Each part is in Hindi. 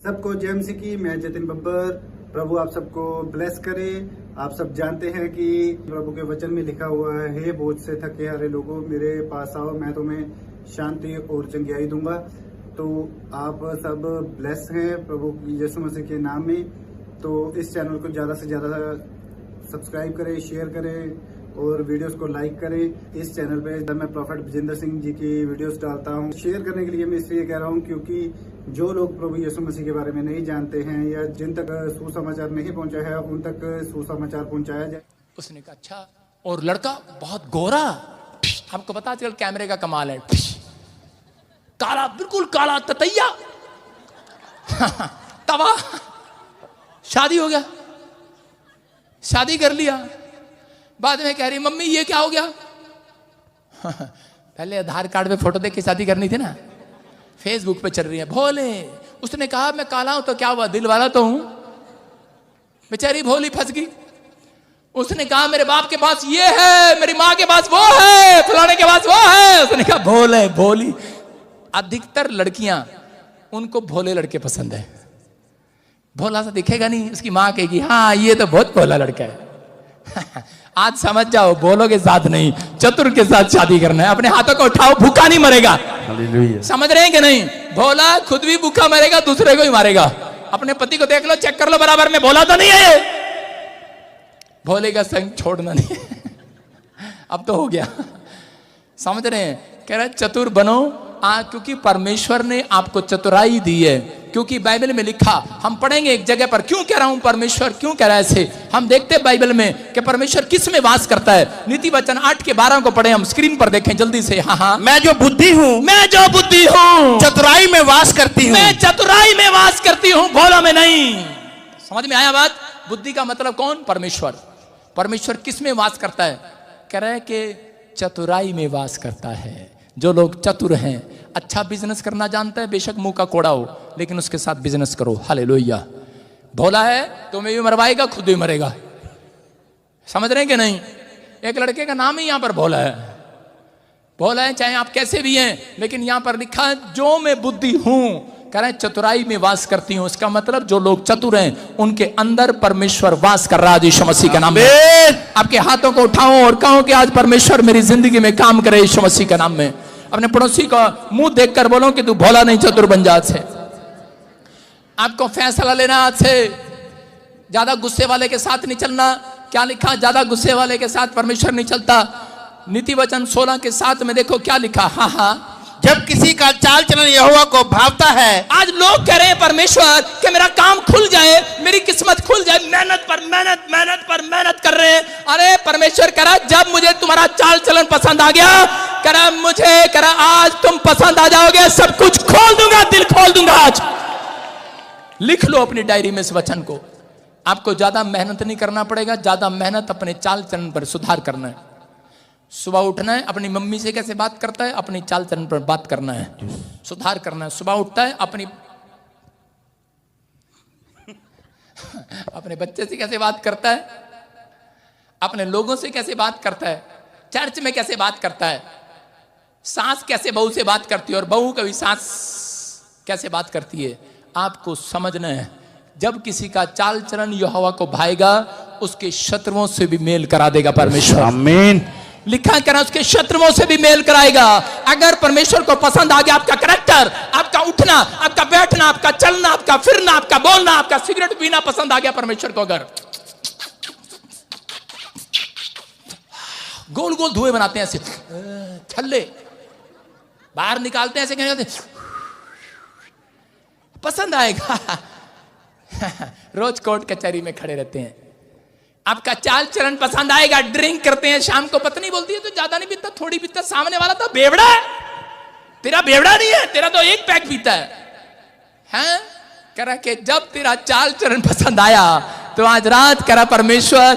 सबको जय मसीह की। मैं जतिन बब्बर। प्रभु आप सबको ब्लेस करे। आप सब जानते हैं कि प्रभु के वचन में लिखा हुआ है, हे बोझ से थके हारे लोगों मेरे पास आओ, मैं तुम्हें शांति और चंगियाई दूंगा। तो आप सब ब्लेस हैं प्रभु यीशु मसीह के नाम में। तो इस चैनल को ज़्यादा से ज़्यादा सब्सक्राइब करें, शेयर करें और वीडियोस को लाइक करें। इस चैनल पे जब मैं प्रॉफेट विजेंद्र सिंह जी की वीडियोस डालता हूं, शेयर करने के लिए मैं इसलिए कह रहा हूं क्योंकि जो लोग प्रभु यीशु मसीह के बारे में नहीं जानते हैं या जिन तक सुसमाचार नहीं पहुंचा है, उन तक सुसमाचार पहुंचाया जाए। उसने कहा अच्छा, और लड़का बहुत गोरा, आपको पता आजकल कैमरे का कमाल है, काला, बिल्कुल काला ततैया तवा। शादी हो गया, शादी कर लिया। बाद में कह रही मम्मी ये क्या हो गया पहले आधार कार्ड पे फोटो देख के शादी करनी थी ना, फेसबुक पे चल रही है भोले। उसने कहा मैं काला हूं तो क्या हुआ, दिल वाला तो हूं। बेचारी भोली फंस गई। उसने कहा मेरे बाप के पास ये है, मेरी माँ के पास वो है, फलाने के पास वो है। उसने कहा भोले भोली। अधिकतर लड़कियां उनको भोले लड़के पसंद है। भोला सा दिखेगा नहीं, उसकी माँ कहेगी हाँ ये तो बहुत भोला लड़का है आज समझ जाओ, भोलों के साथ नहीं, चतुर के साथ शादी करना है। अपने हाथों को उठाओ, भूखा नहीं मरेगा। समझ रहे हैं कि नहीं? भोला खुद भी भूखा मरेगा, दूसरे को ही मारेगा। अपने पति को देख लो, चेक कर लो बराबर में, भोला तो नहीं है। भोले का संग छोड़ना नहीं अब तो हो गया। समझ रहे हैं? कह रहे चतुर बनो, क्योंकि परमेश्वर ने आपको चतुराई दी है। क्योंकि बाइबल में लिखा, हम पढ़ेंगे एक जगह पर। क्यों कह रहा हूं परमेश्वर क्यों कह रहा है ऐसे? हम देखते हैं बाइबल में कि परमेश्वर किस में वास करता है। नीति वचन 8 के 12 को पढ़े, हम स्क्रीन पर देखें जल्दी से। हाँ, मैं जो बुद्धि हूँ, चतुराई में वास करती हूँ। मैं चतुराई में वास करती हूँ, भोला में नहीं। समझ में आया बात? बुद्धि का मतलब कौन? परमेश्वर। परमेश्वर किस में वास करता है? कह रहे हैं कि चतुराई में वास करता है। जो लोग चतुर हैं, अच्छा बिजनेस करना जानता है, बेशक मुंह का कोड़ा हो, लेकिन उसके साथ बिजनेस करो। हालेलुया। भोला है तुम्हें भी मरवाएगा, खुद भी मरेगा। समझ रहे हैं कि नहीं? एक लड़के का नाम ही यहां पर भोला है। भोला है चाहे आप कैसे भी हैं, लेकिन यहां पर लिखा है जो मैं बुद्धि हूं, कह रहे चतुराई में वास करती हूं। इसका मतलब जो लोग चतुर हैं उनके अंदर परमेश्वर वास कर रहा है यीशु मसीह के नाम में। आपके हाथों को उठाओ और कहो कि आज परमेश्वर मेरी जिंदगी में काम करे यीशु मसीह के नाम में। अपने पड़ोसी का मुंह देखकर बोलो कि तू भोला नहीं, चतुर बन जा। से आपको फैसला लेना, आज से ज्यादा गुस्से वाले के साथ नहीं चलना। क्या लिखा? ज्यादा गुस्से वाले के साथ परमेश्वर नहीं चलता। नीति वचन 16 के 7 में देखो क्या लिखा। हाँ, जब किसी का चाल चलन यहोवा को भावता है। आज लोग कह रहे हैं परमेश्वर कि मेरा काम खुल जाए, मेरी किस्मत खुल जाए, मेहनत पर मेहनत, मेहनत पर मेहनत कर रहे हैं। अरे परमेश्वर कह रहा जब मुझे तुम्हारा चाल चलन पसंद आ गया, कह रहा मुझे, कह रहा आज तुम पसंद आ जाओगे, सब कुछ खोल दूंगा, दिल खोल दूंगा। आज लिख लो अपनी डायरी में इस वचन को। आपको ज्यादा मेहनत नहीं करना पड़ेगा, ज्यादा मेहनत अपने चाल चलन पर सुधार करना है। सुबह उठना है, अपनी मम्मी से कैसे बात करता है, अपनी चाल चलन पर बात करना है, सुधार करना है। सुबह उठता है, अपने बच्चे से कैसे बात करता है, अपने लोगों से कैसे बात करता है, चर्च में कैसे बात करता है, सास कैसे बहू से बात करती है और बहू कभी सास कैसे बात करती है। आपको समझना है, जब किसी का चाल चलन यहोवा को भाएगा, उसके शत्रुओं से भी मेल करा देगा परमेश्वर। आमीन। लिखा करा उसके शत्रुओं से भी मेल कराएगा। अगर परमेश्वर को पसंद आ गया आपका करैक्टर, आपका उठना, आपका बैठना, आपका चलना, आपका फिरना, आपका बोलना, आपका सिगरेट पीना पसंद आ गया परमेश्वर को, अगर गोल गोल धुएं बनाते हैं ऐसे, छल्ले बाहर निकालते हैं ऐसे, कहते पसंद आएगा रोज कोर्ट कचहरी में खड़े रहते हैं। आपका चाल चलन पसंद आएगा। ड्रिंक करते हैं, शाम को पत्नी बोलती है तो ज्यादा नहीं पीता, थोड़ी पीता, सामने वाला तो बेवड़ा है, तेरा बेवड़ा नहीं है, तेरा तो एक पैक पीता है। हैं? करा कि जब तेरा चाल चलन पसंद आया तो आज रात करा परमेश्वर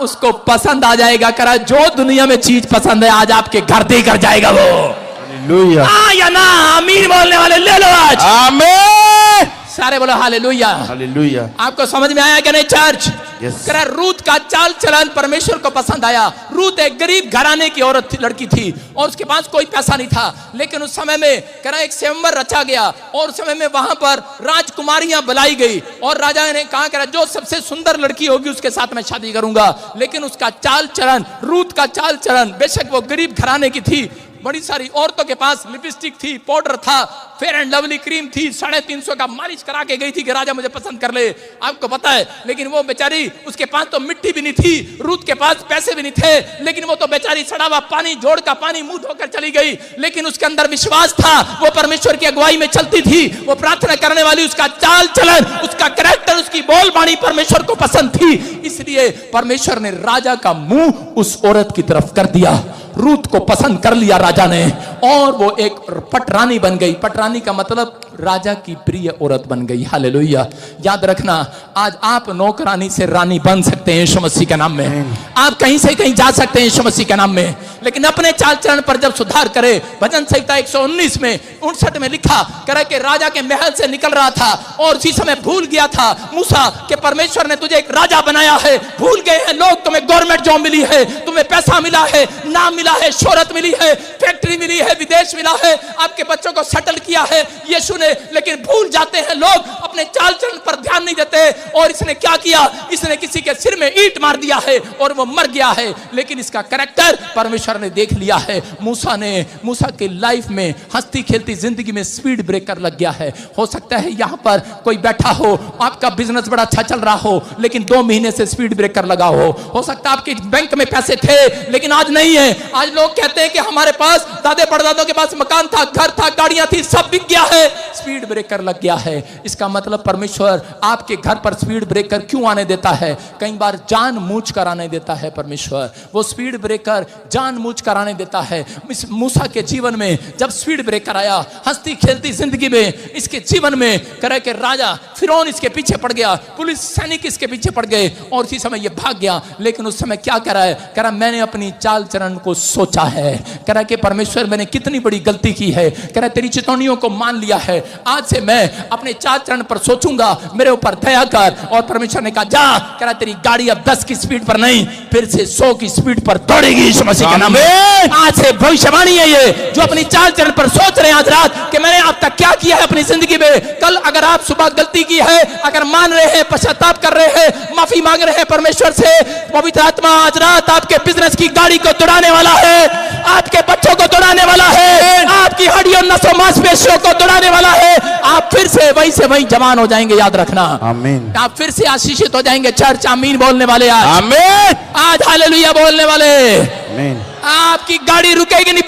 उसको पसंद आ जाएगा। करा जो दुनिया में चीज पसंद है आज आपके घर दे कर जाएगा वो। हालेलुया। या ना आमीन बोलने वाले ले लो आज। आमीन। सारे बोलो हालेलुया। हालेलुया। आपको समझ में आया कि नहीं चर्च? कह रहा रूत का चाल चलन परमेश्वर को पसंद आया। रूत एक गरीब घराने की औरत थी, लड़की थी, और उसके पास कोई पैसा नहीं था, लेकिन उस समय में कह रहा एक स्वयंवर रचा गया, और उस समय में वहां पर राजकुमारियां बुलाई गई, और राजा ने कहा, कह रहा जो सबसे सुंदर लड़की होगी उसके साथ मैं शादी करूंगा। लेकिन उसका चाल चलन, रूत का चाल चलन, बेशक वो गरीब घराने की थी, बड़ी सारी औरतों के पास लिपस्टिक थी, पाउडर था, फेयर एंड लवली क्रीम थी, 350 का मालिश करा के गई थी कि राजा मुझे पसंद कर ले, आपको पता है। लेकिन वो बेचारी, उसके पास तो मिट्टी भी नहीं थी, रूत के पास पैसे भी नहीं थे, लेकिन वो तो बेचारी सड़ा हुआ पानी, जोड़ का पानी मुंह धोकर चली गई। लेकिन उसके अंदर विश्वास था, वो परमेश्वर की अगुवाई में चलती थी, वो प्रार्थना करने वाली, उसका चाल चलन, उसका कैरेक्टर, उसकी बोलबाणी परमेश्वर को पसंद थी। इसलिए परमेश्वर ने राजा का मुंह उस औरत की तरफ कर दिया। रूत को पसंद कर लिया राजा ने, और वो एक पटरानी बन गई। पटरानी का मतलब राजा की प्रिय औरत बन गई। हालेलुया। याद रखना, आज आप नौकरानी से रानी बन सकते हैं यीशु मसीह के नाम में। आप कहीं से कहीं जा सकते हैं यीशु मसीह के नाम में, लेकिन अपने चाल चलन पर जब सुधार करे। भजन संहिता 119 में 59 में लिखा, करे कि राजा के महल से निकल रहा था और उसी समय भूल गया था मूसा कि परमेश्वर ने तुझे एक राजा बनाया है। भूल गए हैं लोग, तुम्हें गवर्नमेंट जॉब मिली है, तुम्हें पैसा मिला है, नाम मिला है, शोहरत मिली है, फैक्ट्री मिली है, विदेश मिला है, आपके बच्चों को सेटल किया है यीशु ने, लेकिन भूल जाते हैं लोग, अपने चाल चलन पर ध्यान नहीं देते। और इसने क्या किया? इसने किसी के सिर में ईंट मार दिया है और वो मर गया है, लेकिन इसका कैरेक्टर परमेश्वर ने देख लिया है। मूसा के लाइफ में हंसती खेलती जिंदगी में स्पीड ब्रेकर लग गया है। हो सकता है यहां पर कोई बैठा हो, आपका बिजनेस बड़ा अच्छा चल रहा हो, लेकिन 2 महीने से स्पीड ब्रेकर लगा हो सकता है आपके बैंक में पैसे थे लेकिन आज नहीं है। आज लोग कहते हैं कि हमारे पास, दादे परदादों के पास मकान था, घर था, गाड़ियां थी, सब बिक गया है, स्पीड ब्रेकर लग गया है। इसका मतलब परमेश्वर आपके घर पर स्पीड ब्रेकर क्यों आने देता है? कई बार जानबूझ कर आने देता है परमेश्वर। वो स्पीड ब्रेकर जानबूझ कर आने देता है। मूसा के जीवन में जब स्पीड ब्रेकर आया, हंसती खेलती जिंदगी में इसके जीवन में, करे कि राजा फिरौन इसके पीछे पड़ गया, पुलिस सैनिक इसके पीछे पड़ गए, और उसी समय ये भाग गया। लेकिन उस समय क्या करा है? करा मैंने अपनी चाल चलन को सोचा है, करा कि परमेश्वर मैंने कितनी बड़ी गलती की है, करा तेरी चितौनियों को मान लिया है, आज से मैं अपने चाल चलन पर सोचूंगा, मेरे ऊपर दया कर। और परमेश्वर ने कहा जा, करा तेरी गाड़ी अब 10 की स्पीड पर नहीं, फिर से 100 की स्पीड पर दौड़ेगी यीशु मसीह के नाम में। आज से भविष्यवाणी है ये, जो अपनी चाल चलन पर सोच रहे हैं आज रात कि मैंने अब तक क्या किया है अपनी जिंदगी में। कल अगर आप सुबह गलती की है, अगर मान रहे हैं, पश्चाताप कर रहे हैं, माफी मांग रहे हैं परमेश्वर से, पवित्र आत्मा आज रात आपके बिजनेस की गाड़ी को दौड़ाने वाला है, आपके बच्चों को दौड़ाने वाला है, आपकी हड्डियों नसों मांसपेशियों को दौड़ाने वाला है। आप फिर से वही जवान हो जाएंगे, याद रखना। आमीन। आप फिर से आशीषित हो जाएंगे। चर्च आमीन बोलने वाले आज, आमीन, आज हालेलुया बोलने वाले, आमीन। आपकी गाड़ी रुकेगी नहीं,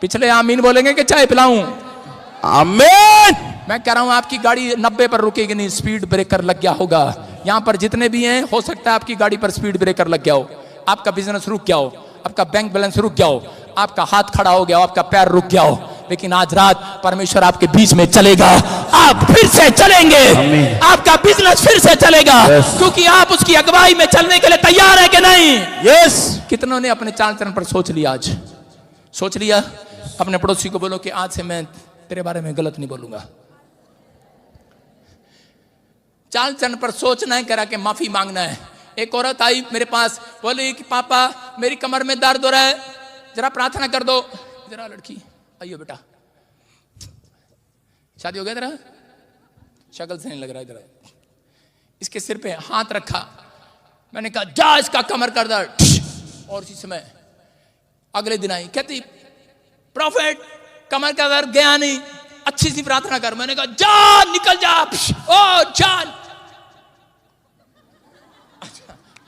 पिछले आमीन बोलेंगे कि चाय पिलाऊं? आमीन। मैं कह रहा हूं आपकी गाड़ी 90 पर रुकेगी नहीं, स्पीड ब्रेकर लग गया होगा। यहां पर जितने भी हैं, हो सकता है आपकी गाड़ी पर स्पीड ब्रेकर लग गया हो, आपका बिजनेस रुक गया हो, आपका बैंक बैलेंस रुक गया हो, आपका हाथ खड़ा हो गया हो, आपका पैर रुक गया हो, लेकिन आज रात परमेश्वर आपके बीच में चलेगा, आप फिर से चलेंगे, आपका बिजनेस फिर से चलेगा, क्योंकि आप उसकी अगुवाई में चलने के लिए तैयार है कि नहीं? यस। कितनों ने अपने चाल चलन पर सोच लिया? आज सोच लिया? अपने पड़ोसी को बोलो कि आज से मैं तेरे बारे में गलत नहीं बोलूंगा। चाल चलन पर सोचना है, करा के माफी मांगना है। एक औरत आई मेरे पास, बोली कि पापा मेरी कमर में दर्द हो रहा है, जरा प्रार्थना कर दो। जरा लड़की आइयो बेटा, शादी हो गया तेरा? शक्ल से नहीं लग रहा इधर। इसके सिर पे हाथ रखा, मैंने कहा जा इसका कमर कर दर्द। और इसी समय अगले दिन आई, कहती प्रॉफिट कमर का दर्द गया नहीं, अच्छी सी प्रार्थना कर। मैंने कहा जा निकल जा, ओ जान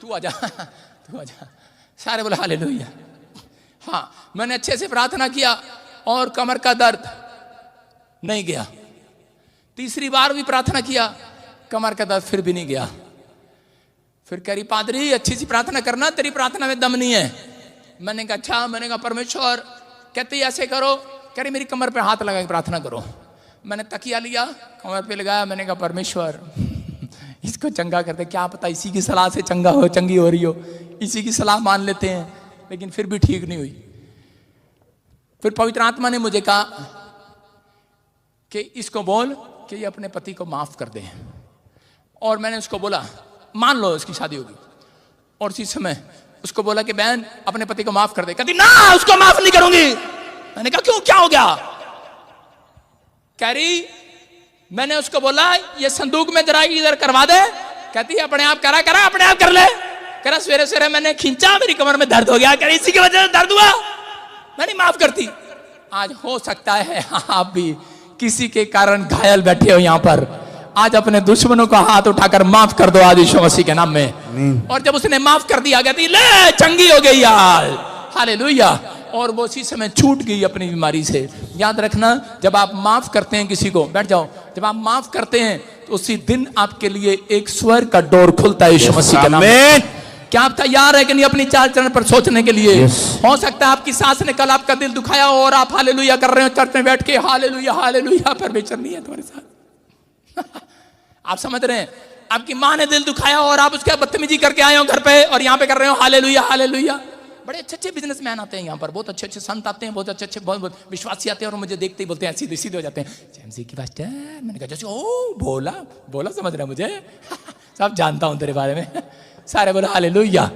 तू आजा, तू आजा। सारे बोले हालेलुया। हाँ, मैंने अच्छे से प्रार्थना किया और कमर का दर्द नहीं गया। तीसरी बार भी प्रार्थना किया, कमर का दर्द फिर भी नहीं गया। फिर कह रही पादरी अच्छी सी प्रार्थना करना, तेरी प्रार्थना में दम नहीं है। मैंने कहा अच्छा। मैंने कहा परमेश्वर, कहती ऐसे करो। कह रही मेरी कमर पे हाथ लगा के प्रार्थना करो। मैंने तकिया लिया, कमर पे लगाया, मैंने कहा परमेश्वर इसको चंगा कर दे। क्या पता इसी की सलाह से चंगी हो रही हो, इसी की सलाह मान लेते हैं, लेकिन फिर भी ठीक नहीं हुई। फिर पवित्र आत्मा ने मुझे कहा कि इसको बोल कि ये अपने पति को माफ कर दे। और मैंने उसको बोला मान लो इसकी शादी होगी, और उसी समय उसको बोला कि बहन अपने पति को माफ कर दे। कहती ना उसको माफ नहीं करूंगी। मैंने कहा क्यों, क्या हो गया? कह रही मैंने उसको बोला ये संदूक में जरा इधर करवा दे। कहती है अपने आप करा अपने आप कर ले। कह रहा सवेरे सवेरे मैंने खींचा, मेरी कमर में दर्द हो गया। कह रही इसी की वजह से दर्द हुआ, मैं नहीं माफ करती। आज हो सकता है आप भी किसी के कारण घायल बैठे हो यहाँ पर, आज अपने दुश्मनों का हाथ उठाकर माफ कर दो आज यीशु मसीह के नाम में। और जब उसने माफ कर दिया, कहती ले चंगी हो गई यार, हालेलुया। और वो उसी समय छूट गई अपनी बीमारी से। याद रखना, जब आप माफ करते हैं किसी को, बैठ जाओ, जब आप माफ करते हैं तो उसी दिन आपके लिए एक स्वर्ग का डोर खुलता है यीशु मसीह के नाम में। क्या आप तैयार है कि नहीं अपनी चाल चरण पर सोचने के लिए? हो सकता है आपकी सास ने कल आपका दिल दुखाया हो और आप हालेलुया कर रहे हो चर्च में बैठ के, हालेलुया हालेलुया, परमेश्वर नहीं है तुम्हारे साथ। आप समझ रहे हैं, आपकी माँ ने दिल दुखाया और आप उसके बदतमीजी करके आए हो घर पे और यहाँ पे कर रहे हो हालेलुया हालेलुया। बड़े अच्छे अच्छे बिजनेसमैन आते हैं यहाँ पर, बहुत अच्छे अच्छे संत आते हैं, बहुत अच्छे अच्छे बहुत विश्वासी आते हैं, और मुझे देखते ही बोलते हैं सीधे सीधे हो जाते हैं, जेम्स की पास्टर। मैंने कहा जैसे ओ बोला समझ रहा है मुझे सब जानता हूँ तेरे बारे में। सारे बोला हालेलुया।